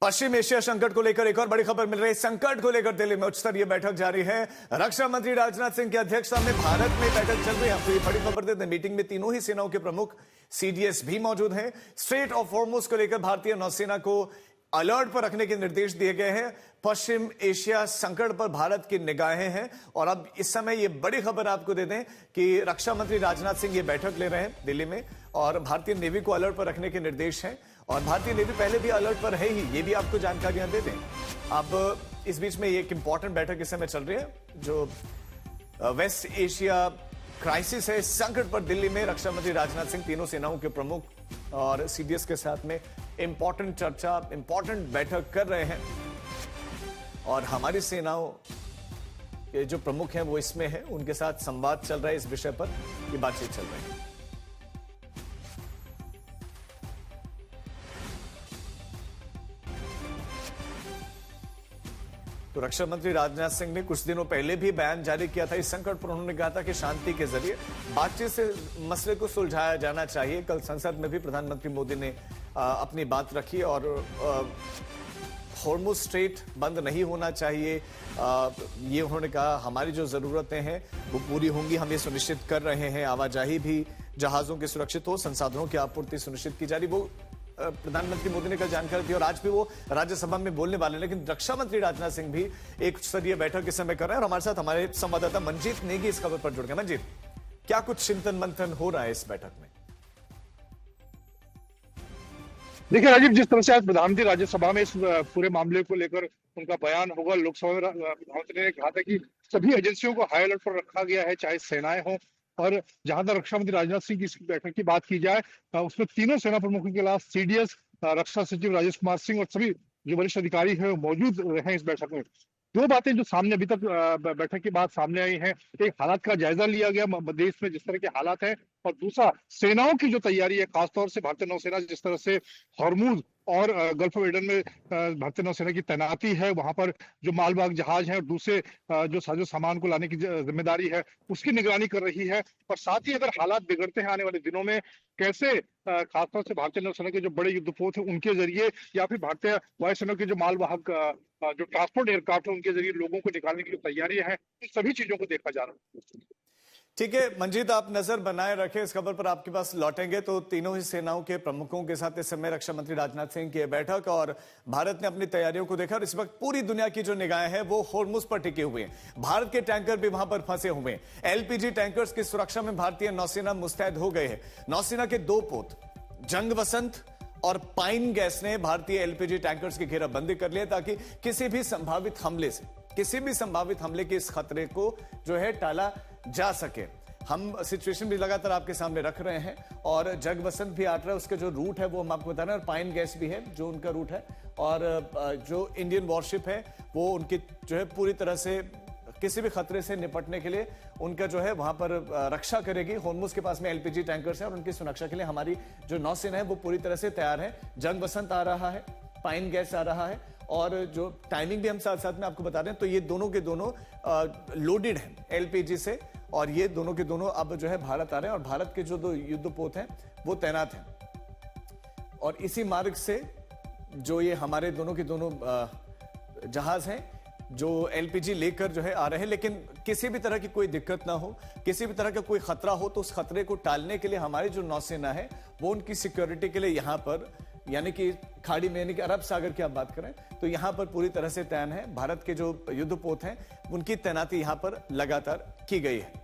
पश्चिम Asia संकट को लेकर एक और बड़ी खबर मिल रही है। संकट को लेकर दिल्ली में उच्च स्तरीय बैठक जारी है। रक्षा मंत्री राजनाथ सिंह की अध्यक्षता में भारत में बैठक चल रही है। आपको ये बड़ी खबर देते हैं, मीटिंग में तीनों ही सेनाओं के प्रमुख सीडीएस भी मौजूद हैं। स्ट्रेट ऑफ हॉर्मुज को लेकर भारतीय नौसेना को अलर्ट पर रखने के निर्देश दिए गए हैं। पश्चिम एशिया संकट पर भारत की निगाहें हैं और अब इस समय ये बड़ी खबर आपको दे दें कि रक्षा मंत्री राजनाथ सिंह ये बैठक ले रहे हैं दिल्ली में और भारतीय नेवी को अलर्ट पर रखने के निर्देश हैं और भारतीय नेवी पहले भी अलर्ट पर है ही, ये भी आपको जानकारियां दे दें। अब इस बीच में एक इंपॉर्टेंट बैठक इस समय चल रही है जो वेस्ट एशिया क्राइसिस है, संकट पर दिल्ली में रक्षा मंत्री राजनाथ सिंह तीनों सेनाओं के प्रमुख और सीडीएस के साथ में इंपॉर्टेंट चर्चा, इंपॉर्टेंट बैठक कर रहे हैं और हमारी सेनाओं के जो प्रमुख हैं वो इसमें हैं, उनके साथ संवाद चल रहा है, इस विषय पर ये बातचीत चल रही है। तो रक्षा मंत्री राजनाथ सिंह ने कुछ दिनों पहले भी बयान जारी किया था इस संकट पर। उन्होंने कहा था कि शांति के जरिए बातचीत से मसले को सुलझाया जाना चाहिए। कल संसद में भी प्रधानमंत्री मोदी ने अपनी बात रखी और हॉर्मुज स्ट्रेट बंद नहीं होना चाहिए, ये उन्होंने कहा। हमारी जो जरूरतें हैं वो पूरी होंगी, हम ये सुनिश्चित कर रहे हैं। आवाजाही भी जहाजों की सुरक्षित हो, संसाधनों की आपूर्ति सुनिश्चित की जा रही, वो प्रधानमंत्री मोदी ने कल जानकारी दी और आज भी वो राज्यसभा में बोलने वाले हैं। लेकिन रक्षा मंत्री राजनाथ सिंह भी एक स्तरीय बैठक इस समय कर रहे हैं और हमारे साथ हमारे संवाददाता मंजीत नेगी इस खबर पर जुड़ गए। मंजीत, क्या कुछ चिंतन मंथन हो रहा है इस बैठक में? देखिए राजीव, जिस तरह से आज प्रधानमंत्री राज्यसभा में इस पूरे मामले को लेकर उनका बयान होगा, लोकसभा में प्रधानमंत्री ने कहा था कि सभी एजेंसियों को हाई अलर्ट पर रखा गया है, चाहे सेनाएं हों। और जहां तक रक्षा मंत्री राजनाथ सिंह की इस बैठक की बात की जाए, उसमें तीनों सेना प्रमुखों के अलावा सीडीएस, रक्षा सचिव राजेश कुमार सिंह और सभी जो वरिष्ठ अधिकारी हैं मौजूद हैं इस बैठक में। दो बातें जो सामने अभी तक बैठक के बाद सामने आई हैं, एक हालात का जायजा लिया गया देश में जिस तरह के हालात हैं, और दूसरा सेनाओं की जो तैयारी है, खासतौर से भारतीय नौसेना जिस तरह से हॉर्मुज और गल्फ ऑफ एडन में भारतीय नौसेना की तैनाती है, वहां पर जो मालवाहक जहाज हैं और दूसरे जो साजो सामान को लाने की जिम्मेदारी है उसकी निगरानी कर रही है। और साथ ही अगर हालात बिगड़ते हैं आने वाले दिनों में, कैसे खासतौर से भारतीय नौसेना के जो बड़े युद्धपोत हैं उनके जरिए या फिर भारतीय वायुसेना के जो मालवाहक जो ट्रांसपोर्ट एयरक्राफ्ट है उनके जरिए लोगों को निकालने की जो तैयारियां हैं, इन सभी चीजों को देखा जा रहा है। ठीक है मंजीत, आप नजर बनाए रखें, इस खबर पर आपके पास लौटेंगे। तो तीनों ही सेनाओं के प्रमुखों के साथ इस समय रक्षा मंत्री राजनाथ सिंह की बैठक और भारत ने अपनी तैयारियों को देखा और इस वक्त पूरी दुनिया की जो निगाहें हैं वो हॉर्मुज पर टिके हुए हैं। भारत के टैंकर भी वहां पर फंसे हुए हैं। एलपीजी टैंकर्स की सुरक्षा में भारतीय नौसेना मुस्तैद हो गए हैं। नौसेना के दो पोत जंग वसंत और पाइन गैस ने भारतीय एलपीजी टैंकर्स की घेराबंदी कर लिया ताकि किसी भी संभावित हमले के इस खतरे को जो है टाला जा सके। हम सिचुएशन भी लगातार आपके सामने रख रहे हैं और जग वसंत भी आ रहा है, उसका जो रूट है वो हम आपको बता रहे हैं, और पाइन गैस भी है जो उनका रूट है। और जो इंडियन वॉरशिप है वो उनकी जो है पूरी तरह से किसी भी खतरे से निपटने के लिए उनका जो है वहां पर रक्षा करेगी। हॉर्मुज के पास में एलपीजी टैंकर्स हैं और उनकी सुरक्षा के लिए हमारी जो नौसेना है वो पूरी तरह से तैयार है। जंग वसंत आ रहा है, पाइन गैस आ रहा है और जो टाइमिंग भी हम साथ साथ में आपको बता रहे हैं, तो ये दोनों के दोनों लोडेड हैं एलपीजी से और ये दोनों के दोनों अब जो है भारत आ रहे हैं और भारत के जो दो युद्धपोत हैं वो तैनात हैं। और इसी मार्ग से जो ये हमारे दोनों के दोनों जहाज हैं जो एलपीजी लेकर जो है आ रहे हैं, लेकिन किसी भी तरह की कोई दिक्कत ना हो, किसी भी तरह का कोई खतरा हो तो उस खतरे को टालने के लिए हमारी जो नौसेना है वो उनकी सिक्योरिटी के लिए यहां पर यानी कि खाड़ी में यानी कि अरब सागर की आप बात करें तो यहां पर पूरी तरह से तैनात है। भारत के जो युद्धपोत हैं उनकी तैनाती यहां पर लगातार की गई है।